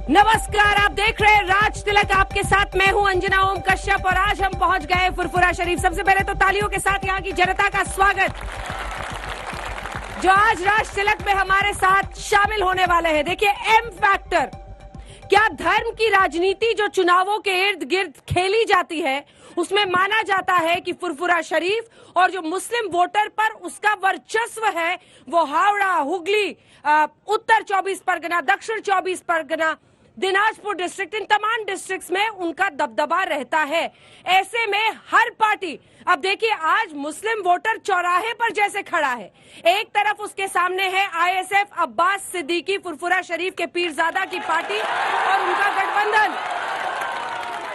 नमस्कार, आप देख रहे हैं राज तिलक, आपके साथ मैं हूं अंजना ओम कश्यप और आज हम पहुंच गए फुरफुरा शरीफ। सबसे पहले तो तालियों के साथ यहां की जनता का स्वागत जो आज राज तिलक में हमारे साथ शामिल होने वाले हैं। देखिए, एम फैक्टर, क्या धर्म की राजनीति जो चुनावों के इर्द गिर्द खेली जाती है उसमें माना जाता है कि फुरफुरा शरीफ और जो मुस्लिम वोटर पर उसका वर्चस्व है वो हावड़ा, हुगली, उत्तर 24 परगना, दक्षिण 24 परगना, दिनाजपुर डिस्ट्रिक्ट, इन तमाम डिस्ट्रिक्ट्स में उनका दबदबा रहता है। ऐसे में हर पार्टी, अब देखिए आज मुस्लिम वोटर चौराहे पर जैसे खड़ा है, एक तरफ उसके सामने है आईएसएफ, अब्बास सिद्दीकी, फुरफुरा शरीफ के पीरजादा की पार्टी और उनका गठबंधन,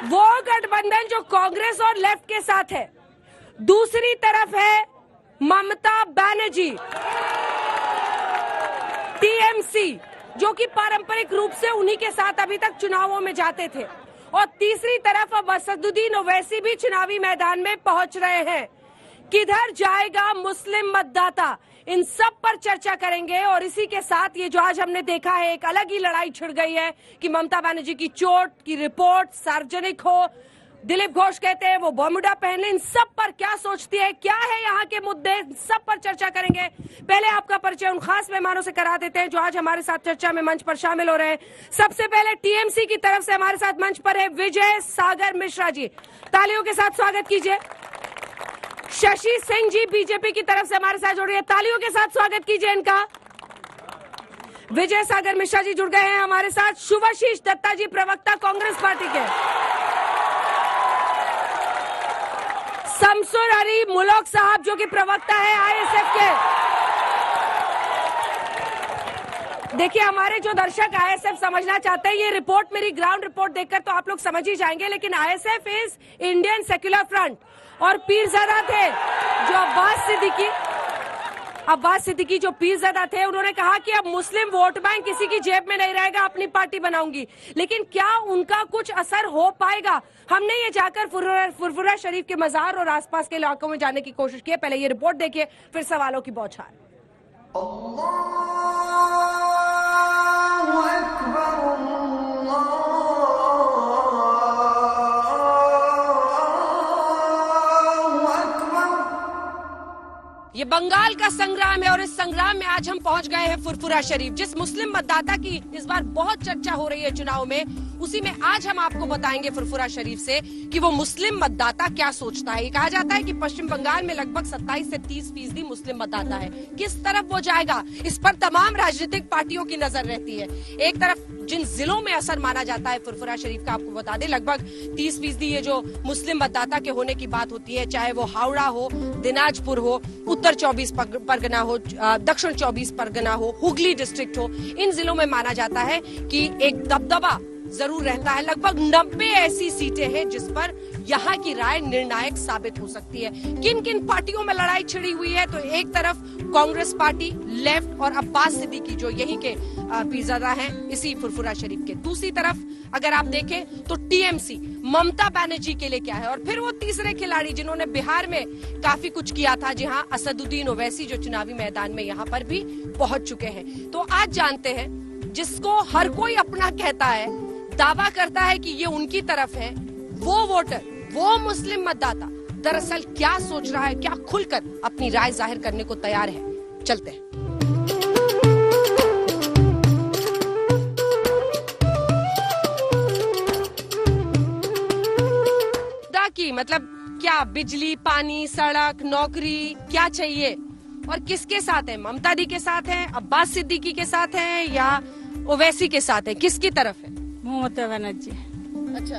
वो गठबंधन जो कांग्रेस और लेफ्ट के साथ है। दूसरी तरफ है ममता बनर्जी, टीएमसी, जो कि पारंपरिक रूप से उन्हीं के साथ अभी तक चुनावों में जाते थे, और तीसरी तरफ अब असदुद्दीन ओवैसी भी चुनावी मैदान में पहुंच रहे हैं। किधर जाएगा मुस्लिम मतदाता, इन सब पर चर्चा करेंगे। और इसी के साथ ये जो आज हमने देखा है, एक अलग ही लड़ाई छिड़ गई है कि ममता बनर्जी की चोट की रिपोर्ट सार्वजनिक हो, दिलीप घोष कहते हैं वो बर्मुडा पहन ले, इन सब पर क्या सोचती है, क्या है यहाँ के मुद्दे, सब पर चर्चा करेंगे। पहले आपका परिचय उन खास मेहमानों से करा देते हैं जो आज हमारे साथ चर्चा में मंच पर शामिल हो रहे हैं। सबसे पहले टीएमसी की तरफ से हमारे साथ मंच पर है विजय सागर मिश्रा जी, तालियों के साथ स्वागत कीजिए। शशि सिंह जी बीजेपी की तरफ से हमारे साथ जुड़ रहे हैं, तालियों के साथ स्वागत कीजिए इनका। विजय सागर मिश्रा जी जुड़ गए हैं हमारे साथ। शुभाशीष दत्ता जी प्रवक्ता कांग्रेस पार्टी के। शमसुर अली मुलोक साहब जो कि प्रवक्ता है आईएसएफ के। देखिए, हमारे जो दर्शक आईएसएफ समझना चाहते हैं, ये रिपोर्ट मेरी ग्राउंड रिपोर्ट देखकर तो आप लोग समझ ही जाएंगे, लेकिन ISF is Indian secular front और पीरजादा थे जो अब्बास सिद्दीकी जो पीरजादा थे, उन्होंने कहा कि अब मुस्लिम वोट बैंक किसी की जेब में नहीं रहेगा, अपनी पार्टी बनाऊंगी। लेकिन क्या उनका कुछ असर हो पाएगा? हमने ये जाकर फुरफुरा शरीफ के मजार और आसपास के इलाकों में जाने की कोशिश की है। पहले ये रिपोर्ट देखिए, फिर सवालों की बौछार। ये बंगाल का संग्राम है और इस संग्राम में आज हम पहुंच गए हैं फुरफुरा शरीफ। जिस मुस्लिम मतदाता की इस बार बहुत चर्चा हो रही है चुनाव में, उसी में आज हम आपको बताएंगे फुरफुरा शरीफ से कि वो मुस्लिम मतदाता क्या सोचता है। ये कहा जाता है कि पश्चिम बंगाल में लगभग 27 से 30% मुस्लिम मतदाता है। किस तरफ वो जाएगा, इस पर तमाम राजनीतिक पार्टियों की नजर रहती है। एक तरफ जिन जिलों में असर माना जाता है फुरफुरा शरीफ का, आपको बता दें लगभग 30% ये जो मुस्लिम मतदाता के होने की बात होती है, चाहे वो हावड़ा हो, दिनाजपुर हो, उत्तर 24 परगना हो, दक्षिण 24 परगना हो, हुगली डिस्ट्रिक्ट हो, इन जिलों में माना जाता है कि एक दबदबा जरूर रहता है। लगभग 90 ऐसी सीटें हैं जिस पर यहाँ की राय निर्णायक साबित हो सकती है। किन किन पार्टियों में लड़ाई छिड़ी हुई है, तो एक तरफ कांग्रेस पार्टी, लेफ्ट और अब्बास सिद्दीकी जो यहीं के पीरजादा हैं इसी फुरफुरा शरीफ के। दूसरी तरफ अगर आप देखें तो टीएमसी, ममता बनर्जी के लिए क्या है, और फिर वो तीसरे खिलाड़ी जिन्होंने बिहार में काफी कुछ किया था, जहां असदुद्दीन ओवैसी जो चुनावी मैदान में यहाँ पर भी पहुंच चुके हैं। तो आज जानते हैं, जिसको हर कोई अपना कहता है, दावा करता है कि ये उनकी तरफ है, वो वोटर, वो मुस्लिम मतदाता दरअसल क्या सोच रहा है, क्या खुलकर अपनी राय जाहिर करने को तैयार है। चलते हैं। की मतलब क्या बिजली, पानी, सड़क, नौकरी क्या चाहिए और किसके साथ है? ममता दी के साथ है, अब्बास सिद्दीकी के साथ है या ओवैसी के साथ है? किसकी तरफ है? মমতা ব্যানার্জি। अच्छा,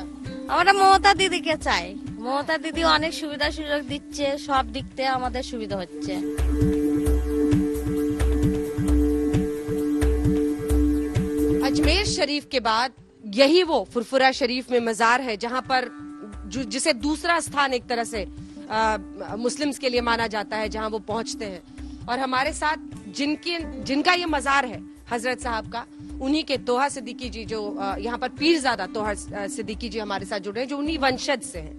আমরা মমতা দিদিকে চাই। মমতা দিদি অনেক সুবিধা সুযোগ দিচ্ছে, সব দিক থেকে আমাদের সুবিধা হচ্ছে। अजमेर शरीफ के बाद यही वो फुरफुरा शरीफ में मजार है जहां पर जिसे दूसरा स्थान एक तरह से मुस्लिम्स के लिए माना जाता है, जहां वो पहुंचते हैं। और हमारे साथ जिनका ये मजार है हजरत साहब का, उन्हीं के तोहा सिद्दीकी जी जो यहाँ पर पीरजादा तोहा सिद्दीकी जी हमारे साथ जुड़ रहे हैं, जो उन्हीं वंशज से हैं।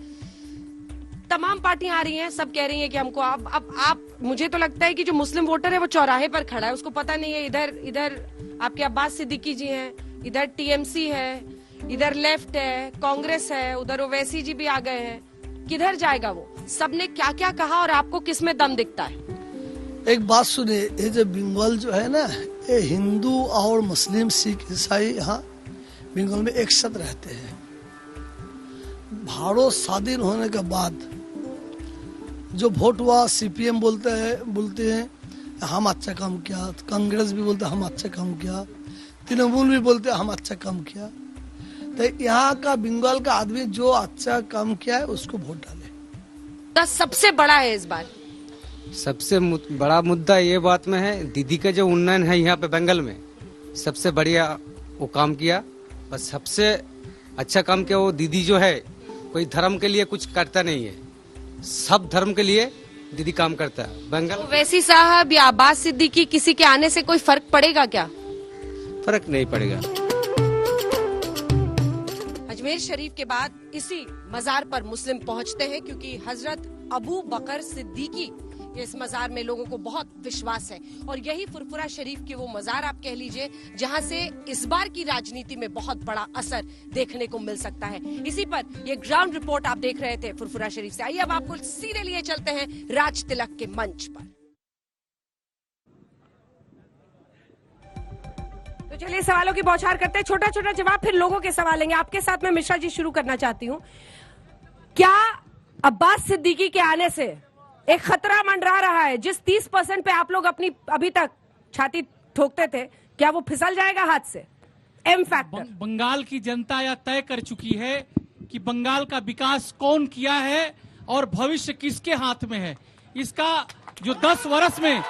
तमाम पार्टियां आ रही हैं, सब कह रही हैं कि हमको अब आप, मुझे तो लगता है कि जो मुस्लिम वोटर है वो चौराहे पर खड़ा है, उसको पता नहीं है इधर आपके अब्बास सिद्दीकी जी हैं, इधर टीएमसी है, इधर लेफ्ट है, कांग्रेस है, उधर ओवैसी जी भी आ गए हैं। किधर जाएगा वो? सबने क्या क्या कहा और आपको किस में दम दिखता है? एक बात सुनिए, ये जो बंगाल जो है ना, ये हिंदू और मुस्लिम, सिख, ईसाई यहाँ बंगाल में एक साथ रहते हैं। भारत स्वाधीन होने के बाद जो वोट हुआ, सीपीएम बोलते हैं हम अच्छा काम किया, कांग्रेस भी बोलते हैं हम अच्छा काम किया, तृणमूल भी बोलते हैं हम अच्छा काम किया। तो यहाँ का बंगाल का आदमी जो अच्छा काम किया है उसको वोट डाले। तो सबसे बड़ा है इस बार, सबसे बड़ा मुद्दा ये बात में है, दीदी का जो उन्नयन है यहाँ पे बंगाल में, सबसे बढ़िया वो काम किया। बस सबसे अच्छा काम किया वो दीदी जो है, कोई धर्म के लिए कुछ करता नहीं है, सब धर्म के लिए दीदी काम करता है बंगाल। ओवैसी साहब या अब्बास सिद्दीकी, किसी के आने से कोई फर्क पड़ेगा क्या? फर्क नहीं पड़ेगा। अजमेर शरीफ के बाद इसी मजार पर मुस्लिम पहुंचते हैं, क्योंकि हजरत अबू बकर सिद्दीकी इस मजार में लोगों को बहुत विश्वास है। और यही फुरफुरा शरीफ की वो मजार आप कह लीजिए जहां से इस बार की राजनीति में बहुत बड़ा असर देखने को मिल सकता है। इसी पर ये ग्राउंड रिपोर्ट आप देख रहे थे फुरफुरा शरीफ से। आइए अब आपको सीधे लिए चलते हैं राज तिलक के मंच पर। तो चलिए सवालों की बौछार करते हैं, छोटा छोटा जवाब, फिर लोगों के सवाल लेंगे। आपके साथ में मिश्रा जी शुरू करना चाहती हूँ। क्या अब्बास सिद्दीकी के आने से एक खतरा मंडरा रहा है? जिस 30% पे आप लोग अपनी अभी तक छाती ठोकते थे, क्या वो फिसल जाएगा हाथ से? M factor. बंगाल की जनता यह तय कर चुकी है कि बंगाल का विकास कौन किया है और भविष्य किसके हाथ में है। इसका जो 10 वर्ष में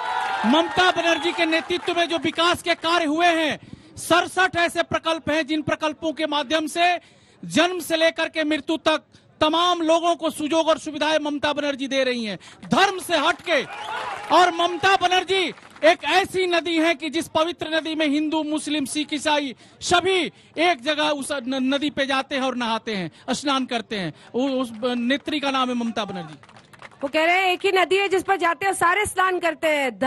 ममता बनर्जी के नेतृत्व में जो विकास के कार्य हुए हैं, 67 ऐसे प्रकल्प हैं जिन प्रकल्पों के माध्यम से जन्म से लेकर के मृत्यु तक तमाम लोगों को सुजोग और सुविधाएं ममता बनर्जी दे रही हैं, धर्म से हटके। और ममता बनर्जी एक ऐसी नदी है कि जिस पवित्र नदी में हिंदू, मुस्लिम, सिख, ईसाई सभी एक जगह उस नदी पे जाते हैं और नहाते हैं, स्नान करते हैं। उस नेत्री का नाम है ममता बनर्जी। वो कह रहे हैं एक ही नदी है जिस पर जाते हैं सारे स्नान करते हैं।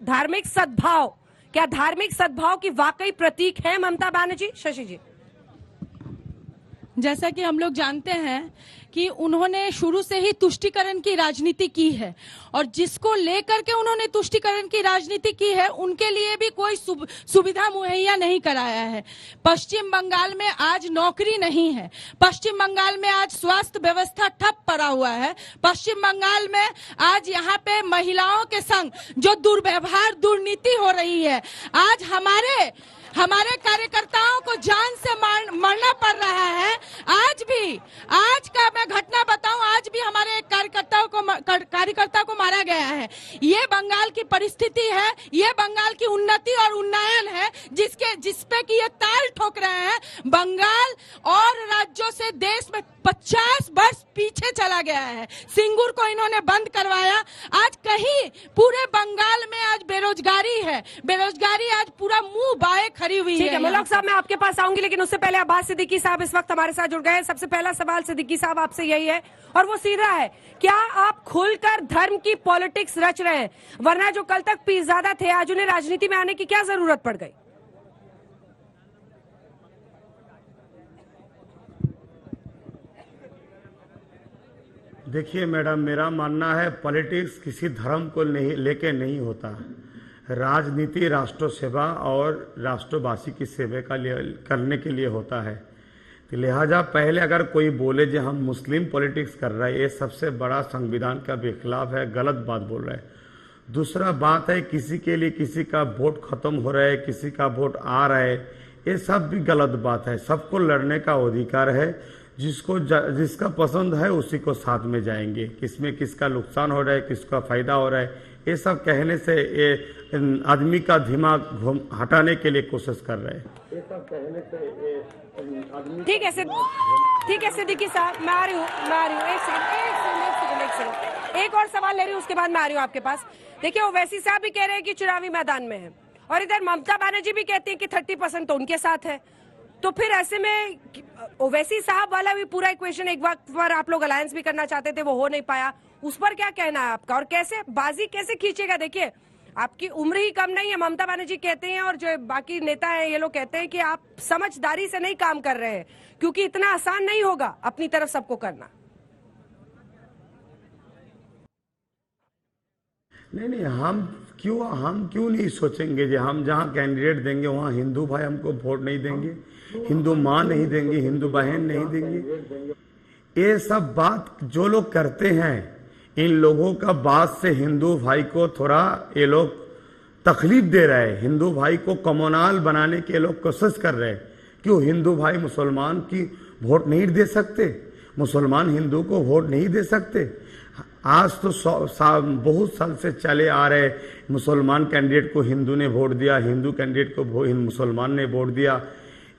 धार्मिक सद्भाव, क्या धार्मिक सद्भाव की वाकई प्रतीक है ममता बनर्जी? शशि जी। जैसा कि हम लोग जानते हैं कि उन्होंने शुरू से ही तुष्टीकरण की राजनीति की है, और जिसको लेकर के उन्होंने तुष्टीकरण की राजनीति की है उनके लिए भी कोई सुविधा मुहैया नहीं कराया है। पश्चिम बंगाल में आज नौकरी नहीं है, पश्चिम बंगाल में आज स्वास्थ्य व्यवस्था ठप पड़ा हुआ है, पश्चिम बंगाल में आज यहाँ पे महिलाओं के संग जो दुर्व्यवहार, दुर्नीति हो रही है, आज हमारे कार्यकर्ताओं को जान से मरना पड़ रहा है। आज का मैं घटना बताऊं, आज भी हमारे एक कार्यकर्ता को मारा गया है। ये बंगाल की परिस्थिति है, ये बंगाल की उन्नति और उन्नयन है जिसपे कि ये ताल ठोक रहे हैं। बंगाल और राज्यों से देश में 50 वर्ष पीछे चला गया है। सिंगूर को इन्होंने बंद करवाया। आज कहीं पूरे बंगाल में आज बेरोजगारी है, बेरोजगारी आज पूरा मुंह बाए खड़ी हुई है। ठीक है मुल्क साहब, मैं आपके पास आऊंगी, लेकिन उससे पहले अब्बास सिद्दीकी साहब इस वक्त हमारे साथ जुड़ गए हैं। सबसे पहला सवाल सिद्दीकी साहब आपसे यही है, और वो सीधा है, क्या आप खुलकर धर्म की पॉलिटिक्स रच रहे हैं? वरना जो कल तक पीरजादा थे, आज उन्हें राजनीति में आने की क्या जरूरत पड़ गई? देखिए मैडम, मेरा मानना है पॉलिटिक्स किसी धर्म को लेके नहीं होता। राजनीति राष्ट्र सेवा और राष्ट्रवासी की सेवा करने के लिए होता है। तो लिहाजा पहले अगर कोई बोले जो हम मुस्लिम पॉलिटिक्स कर रहे हैं, ये सबसे बड़ा संविधान का भी खिलाफ है, गलत बात बोल रहे हैं। दूसरा बात है किसी के लिए किसी का वोट खत्म हो रहा है, किसी का वोट आ रहा है, ये सब भी गलत बात है। सबको लड़ने का अधिकार है, जिसका पसंद है उसी को साथ में जाएंगे। किसमें किसका नुकसान हो रहा है, किसका फायदा हो रहा है, ये सब कहने से ये आदमी का दिमाग हटाने के लिए कोशिश कर रहे हैं। ये सब कहने से ठीक है सिद्दीकी साहब, मैं आ रही हूँ। एक सेकंड, एक और सवाल ले रही हूँ, उसके बाद मैं आ रही हूँ आपके पास। देखिए ओवैसी साहब भी कह रहे हैं कि चुनावी मैदान में है, और इधर ममता बनर्जी भी कहती है कि 30% तो उनके साथ है। तो फिर ऐसे में ओवैसी साहब वाला भी पूरा इक्वेशन एक वक्त पर आप लोग अलायंस भी करना चाहते थे, वो हो नहीं पाया, उस पर क्या कहना है आपका? और कैसे बाजी कैसे खींचेगा? देखिए आपकी उम्र ही कम नहीं है, ममता बनर्जी कहते हैं और जो बाकी नेता हैं ये लोग कहते हैं कि आप समझदारी से नहीं काम कर रहे हैं, क्योंकि इतना आसान नहीं होगा अपनी तरफ सबको करना। नहीं, हम क्यों नहीं सोचेंगे कि हम जहाँ कैंडिडेट देंगे वहाँ हिंदू भाई हमको वोट नहीं देंगे, हिंदू माँ नहीं देंगी, हिंदू बहन नहीं देंगी। ये सब बात जो लोग करते हैं, इन लोगों का बात से हिंदू भाई को थोड़ा ये लोग तकलीफ दे रहे हैं, हिंदू भाई को कम्युनल बनाने के लोग कोशिश कर रहे हैं। क्यों हिंदू भाई मुसलमान की वोट नहीं दे सकते, मुसलमान हिंदू को वोट नहीं दे सकते? आज तो बहुत साल से चले आ रहे, मुसलमान कैंडिडेट को हिंदू ने वोट दिया, हिंदू कैंडिडेट को मुसलमान ने वोट दिया।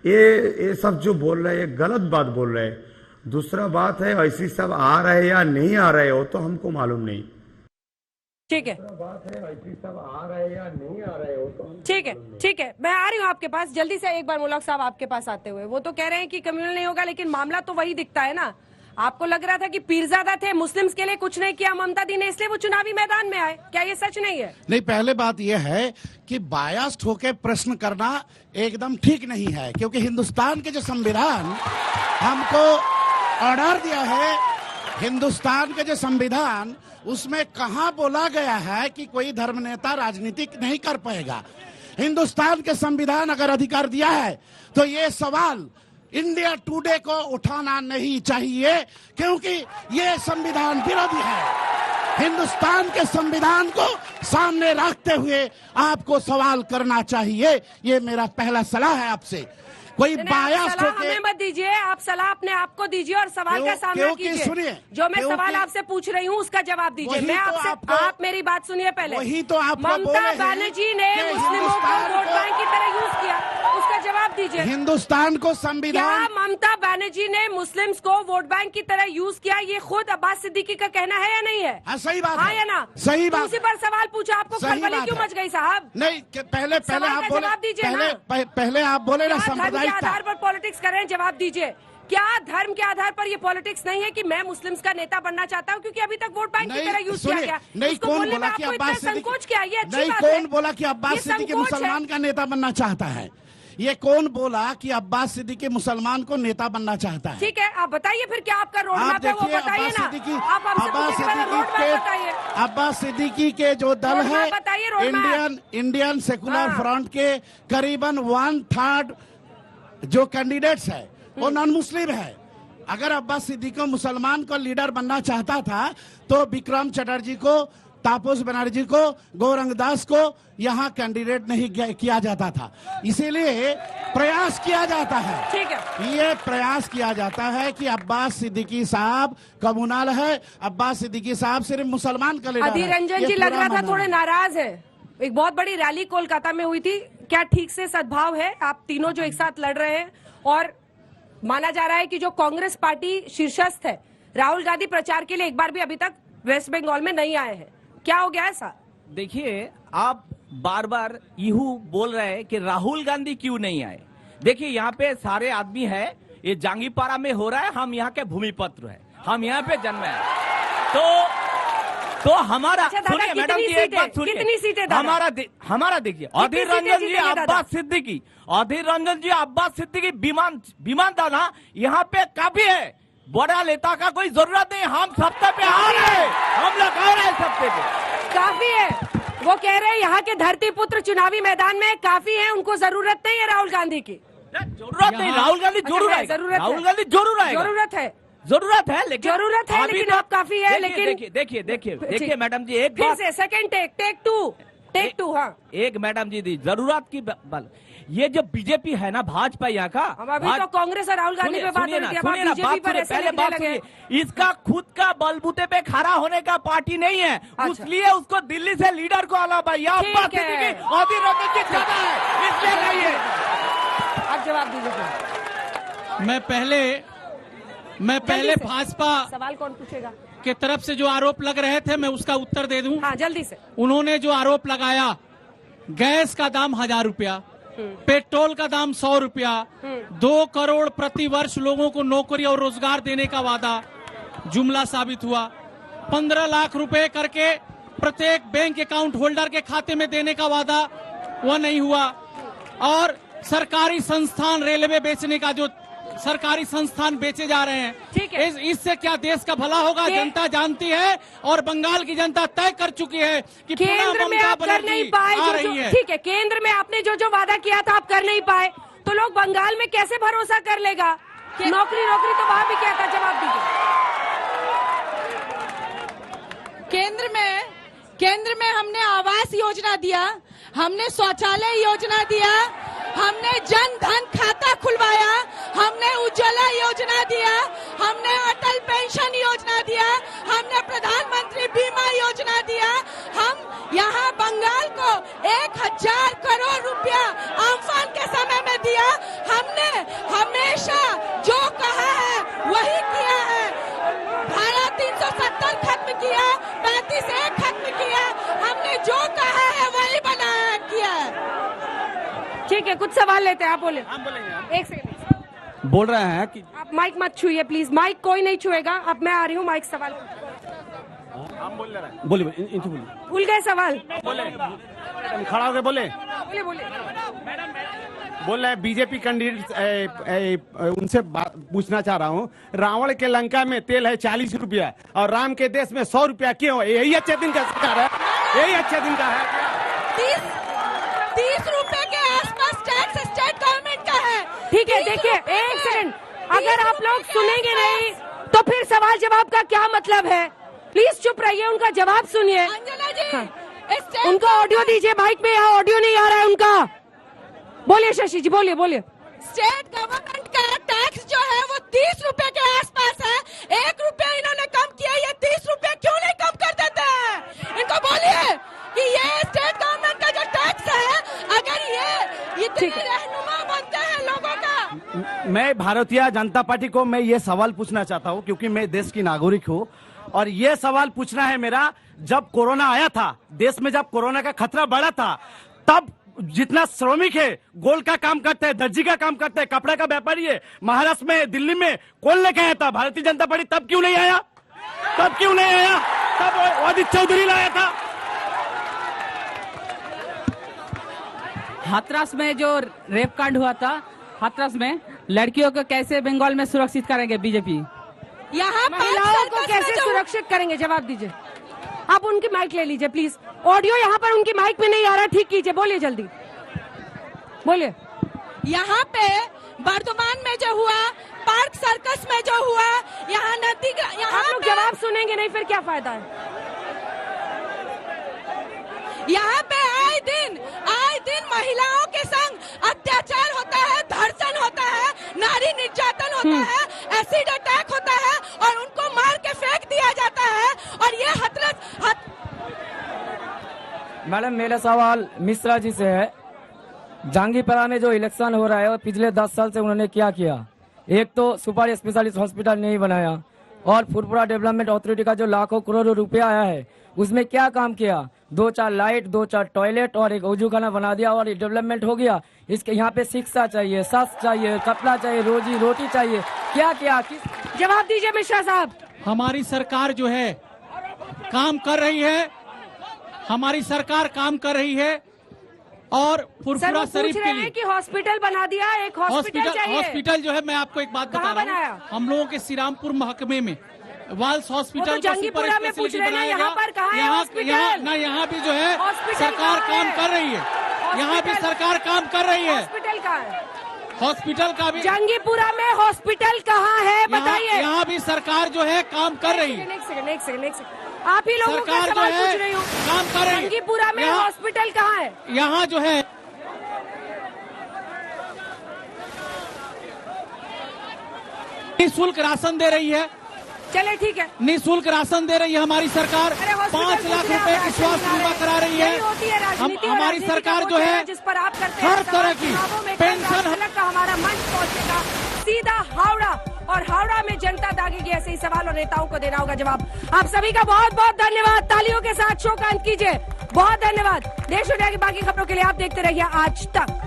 ये सब जो बोल रहे हैं गलत बात बोल रहे हैं। दूसरा बात है ऐसी सब आ रहे या नहीं आ रहे हो तो हमको मालूम नहीं। ठीक है, बात है ऐसी सब आ रहे या नहीं आ रहे हो तो ठीक है, मैं आ रही हूँ आपके पास जल्दी से। एक बार मुल्क साहब आपके पास आते हुए, वो तो कह रहे हैं कि कम्युनल नहीं होगा, लेकिन मामला तो वही दिखता है ना। आपको लग रहा था कि पीरजादा थे, मुस्लिम्स के लिए कुछ नहीं किया ममता दी ने, इसलिए वो चुनावी मैदान में आए। क्या ये सच नहीं है? नहीं, पहले बात यह है कि बायस्ड होकर प्रश्न करना एकदम ठीक नहीं है, क्योंकि हिंदुस्तान के जो संविधान हमको ऑर्डर दिया है, हिंदुस्तान के जो संविधान उसमें कहां बोला गया है कि कोई धर्म नेता राजनीति नहीं कर पाएगा। हिंदुस्तान के संविधान अगर अधिकार दिया है तो ये सवाल इंडिया टुडे को उठाना नहीं चाहिए, क्योंकि ये संविधान विरोधी है। हिंदुस्तान के संविधान को सामने रखते हुए आपको सवाल करना चाहिए। ये मेरा पहला सलाह है आपसे। कोई बायस होके हमें मत दीजिए, आप सलाह अपने आप को दीजिए और सवाल का सामना कीजिए। सुनिए, जो मैं सवाल आपसे पूछ रही हूँ उसका जवाब दीजिए। मैं आपसे, आप मेरी बात सुनिए पहले। वही तो आपको ममता बनर्जी ने मुस्लिमों को वोट बैंक की तरह यूज किया, उसका जवाब दीजिए। हिंदुस्तान को संविधान, क्या ममता बनर्जी ने मुस्लिम्स को वोट बैंक की तरह यूज किया, ये खुद अब्बास सिद्दीकी का कहना है या नहीं है? हाँ, सही बात हाँ है या ना? सही तो बात। उसी पर सवाल पूछा, आपको खलबली क्यों मच गई साहब? नहीं, पहले आप बोले, पहले आप बोले ना सांप्रदायिकता आधार पर पॉलिटिक्स कर रहे हैं, जवाब दीजिए। क्या धर्म के आधार पर ये पॉलिटिक्स नहीं है कि मैं मुस्लिम्स का नेता बनना चाहता हूँ क्योंकि अभी तक वोट बैंक की तरह यूज किया गया? नहीं, कौन बोला कि अब्बास सिद्दीकी, नहीं कौन बोला कि अब्बास सिद्दीकी मुसलमान का नेता बनना चाहता है? ये कौन बोला कि अब्बास सिद्दीकी मुसलमान को नेता बनना चाहता है? ठीक है, आप बताइए फिर क्या आपका रोड मैप है, वो बताइए ना। अब्बास सिद्दीकी के जो दल है इंडियन सेकुलर फ्रंट के करीबन 1/3 जो कैंडिडेट्स है वो नॉन मुस्लिम है। अगर अब्बास सिद्दीकी मुसलमान को लीडर बनना चाहता था तो विक्रम चटर्जी को, तापस बनर्जी को, गौरंगदास को यहाँ कैंडिडेट नहीं किया जाता था। इसीलिए प्रयास किया जाता है, ठीक है, ये प्रयास किया जाता है कि अब्बास सिद्दीकी साहब कम्युनल है, अब्बास सिद्दीकी साहब सिर्फ मुसलमान का लीडर है। अधीर रंजन जी लग रहा था थोड़े नाराज है। एक बहुत बड़ी रैली कोलकाता में हुई थी, क्या ठीक से सद्भाव है? आप तीनों जो एक साथ लड़ रहे हैं, और माना जा रहा है कि जो कांग्रेस पार्टी शीर्षस्थ है, राहुल गांधी प्रचार के लिए एक बार भी अभी तक वेस्ट बंगाल में नहीं आए हैं। क्या हो गया ऐसा? देखिए, आप बार बार यूं बोल रहे हैं कि राहुल गांधी क्यों नहीं आए। देखिए, यहाँ पे सारे आदमी है, ये जांगीपारा में हो रहा है, हम यहाँ के भूमिपत्र है, हम यहाँ पे जन्मे हैं। तो हमारा सुनिए मैडम जी, एक बात सुनिए, कितनी सीटें हमारा देखिए, अधीर रंजन जी अब्बास सिद्दीकी विमानदाना यहाँ पे काफी है, बड़ा नेता का कोई जरूरत नहीं। हम सत्ता पे आ रहे हैं, हम लोग आ रहे हैं सत्ते पे, काफी है। वो कह रहे हैं यहाँ के धरती पुत्र चुनावी मैदान में काफी है, उनको जरूरत नहीं है राहुल गांधी की। जरूरत नहीं, राहुल गांधी जरूर आएगा, राहुल गांधी जरूर आएगा, जरूरत है, लेकिन आप काफी है। लेकिन देखिए मैडम जी, एक फिर से सेकंड टेक टू हाँ, एक मैडम जी दी जरूरत की बल, ये जो बीजेपी है ना, भाजपा यहाँ का, हम अभी तो कांग्रेस और राहुल गांधी पे बात हो रही थी, अब आप बीजेपी पर ऐसे लिखने लगे। इसका खुद का बलबूते पे खड़ा होने का पार्टी नहीं है, इसलिए उसको दिल्ली से लीडर को आना भाई, इसलिए नहीं है। आप जवाब दीजिए। मैं पहले भाजपा सवाल कौन पूछेगा के तरफ से जो आरोप लग रहे थे मैं उसका उत्तर दे दूं। हाँ, जल्दी से। उन्होंने जो आरोप लगाया, गैस का दाम 1000 रुपया, पेट्रोल का दाम 100 रुपया, 2 करोड़ प्रति वर्ष लोगों को नौकरी और रोजगार देने का वादा जुमला साबित हुआ, 15 लाख रुपए करके प्रत्येक बैंक अकाउंट होल्डर के खाते में देने का वादा वह नहीं हुआ। और सरकारी संस्थान, रेलवे बेचने का, जो सरकारी संस्थान बेचे जा रहे हैं, ठीक है। इससे क्या देश का भला होगा? जनता जानती है और बंगाल की जनता तय कर चुकी है कि केंद्र में आप कर नहीं पाए आ रही है। ठीक है, केंद्र में आपने जो वादा किया था आप कर नहीं पाए, तो लोग बंगाल में कैसे भरोसा कर लेगा? नौकरी तो वहां भी क्या था? जवाब दीजिए। केंद्र में हमने आवास योजना दिया, हमने शौचालय योजना दिया, हमने जन धन खाता खुलवाया, हमने उज्ज्वला योजना दिया, हमने अटल पेंशन योजना दिया, हमने प्रधानमंत्री बीमा योजना दिया। हम यहाँ बंगाल को 1000 करोड़ रुपया अम्फान के समय में दिया। हमने हमेशा जो कहा है वही किया है। धारा 370 खत्म किया, 35A खत्म किया। हमने जो कहा है वही बनाया किया है। ठीक है, कुछ सवाल लेते हैं, आप बोले। हम बोलेंगे। एक सेकंड बोल रहे हैं कि आप माइक मत छुइए प्लीज, माइक कोई नहीं छुएगा। अब मैं आ रही हूँ, माइक सवाल हम बोल रहे हैं। बोलिए, इनसे बोलिए। भूल गए सवाल? बोले, खड़ा होकर बोले। बोल रहे हैं बीजेपी कैंडिडेट, उनसे पूछना चाह रहा हूँ, रावण के लंका में तेल है 40 रुपया और राम के देश में 100 रुपया क्यों? यही अच्छे दिन का सरकार है, यही अच्छे दिन का है। 30 रुपए के आसपास टैक्स स्टेट गवर्नमेंट का है। ठीक है, देखिए एक सेकंड, अगर आप लोग सुनेंगे नहीं तो फिर सवाल जवाब का क्या मतलब है? प्लीज चुप रहिए, उनका जवाब सुनिए। अंजना जी, हाँ। उनका ऑडियो दीजिए, माइक में यहाँ ऑडियो नहीं आ रहा है उनका। बोलिए शशि जी, बोलिए। स्टेट गवर्नमेंट का टैक्स जो है वो 30 रुपए के आसपास है। 1 रुपया इन्होंने कम किया, ये 30 रुपए क्यों नहीं कम कर देते हैं? इनको बोलिए कि ये स्टेट गवर्नमेंट का जो टैक्स है, अगर ये इतने रहनुमा बनते हैं लोगों का। मैं भारतीय जनता पार्टी को मैं ये सवाल पूछना चाहता हूँ, क्योंकि मैं देश की नागरिक हूँ और ये सवाल पूछना है मेरा, जब कोरोना आया था देश में, जब कोरोना का खतरा बढ़ा था, तब जितना श्रमिक है, गोल्ड का काम करते हैं, दर्जी का काम करते हैं, कपड़े का व्यापारी है, महाराष्ट्र में, दिल्ली में, कौन लेके आया था? भारतीय जनता पार्टी। तब क्यों नहीं आया? तब अदित चौधरी लाया था। हाथरस में जो रेप कांड हुआ था, हाथरस में लड़कियों को कैसे बंगाल में सुरक्षित करेंगे बीजेपी? यहाँ महिलाओं को कैसे सुरक्षित करेंगे? जवाब दीजिए। आप उनकी माइक ले लीजिए प्लीज, ऑडियो यहाँ पर उनकी माइक में नहीं आ रहा, ठीक कीजिए। बोलिए, जल्दी बोलिए। यहाँ पे वर्धमान में जो हुआ, पार्क सर्कस में जो हुआ, यहाँ नदी, आप लोग जवाब सुनेंगे नहीं फिर क्या फायदा है? यहाँ पे आए दिन महिलाओं के संग अत्याचार होता है, धर्षण होता है, नारी निर्यातन होता है, एसिड अटैक होता है और उनको मार के फेंक दिया जाता है। और ये मैडम, मेरा सवाल मिश्रा जी से है। जहांगीरपुरा में जो इलेक्शन हो रहा है, पिछले 10 साल से उन्होंने क्या किया? एक तो सुपर स्पेशलिस्ट हॉस्पिटल नहीं बनाया और फुरपुरा डेवलपमेंट अथॉरिटी का जो लाखों करोड़ों रुपया आया है उसमें क्या काम किया? 2-4 लाइट, 2-4 टॉयलेट और एक वजूखाना बना दिया और डेवलपमेंट हो गया। इसके यहाँ पे शिक्षा चाहिए, स्वास्थ्य चाहिए, कपड़ा चाहिए, रोजी रोटी चाहिए, क्या? जवाब दीजिए मिश्रा साहब। हमारी सरकार जो है काम कर रही है, हमारी सरकार काम कर रही है और फुरफुरा शरीफ के लिए कि हॉस्पिटल बना दिया, एक हॉस्पिटल जो है, मैं आपको एक बात बता रहा हूँ, हम लोगों के श्रीरामपुर महकमे में वाल्स हॉस्पिटल तो जंगीपुरा में पूछ रहे हैं, यहाँ पर कहाँ है हॉस्पिटल? यहाँ भी जो है सरकार काम कर रही है, यहाँ भी सरकार काम कर रही है। हॉस्पिटल कहाँ है? हॉस्पिटल का भी जंगीपुरा में हॉस्पिटल कहाँ है बताइए? यहाँ भी सरकार जो है काम कर रही है। एक सेकंड, आप ही लोगों का सवाल पूछ रही हूँ। काम कर रही है। जंगीपुरा में हॉस्पिटल कहाँ है? यहाँ जो है निःशुल्क राशन दे रही है। चले ठीक है, निःशुल्क राशन दे रही है हमारी सरकार। 5 लाख रुपए की स्वास्थ्य बीमा करा रही है। हमारी सरकार जो है जिस पर आप करते हर तरह की पेंशन। हमारा मंच पहुंचेगा सीधा हावड़ा और हावड़ा में जनता दागेगी। ऐसे ही सवाल और नेताओं को देना होगा जवाब। आप सभी का बहुत बहुत धन्यवाद। तालियों के साथ शो का अंत कीजिए। बहुत धन्यवाद। देश दुनिया की बाकी खबरों के लिए आप देखते रहिए आज तक।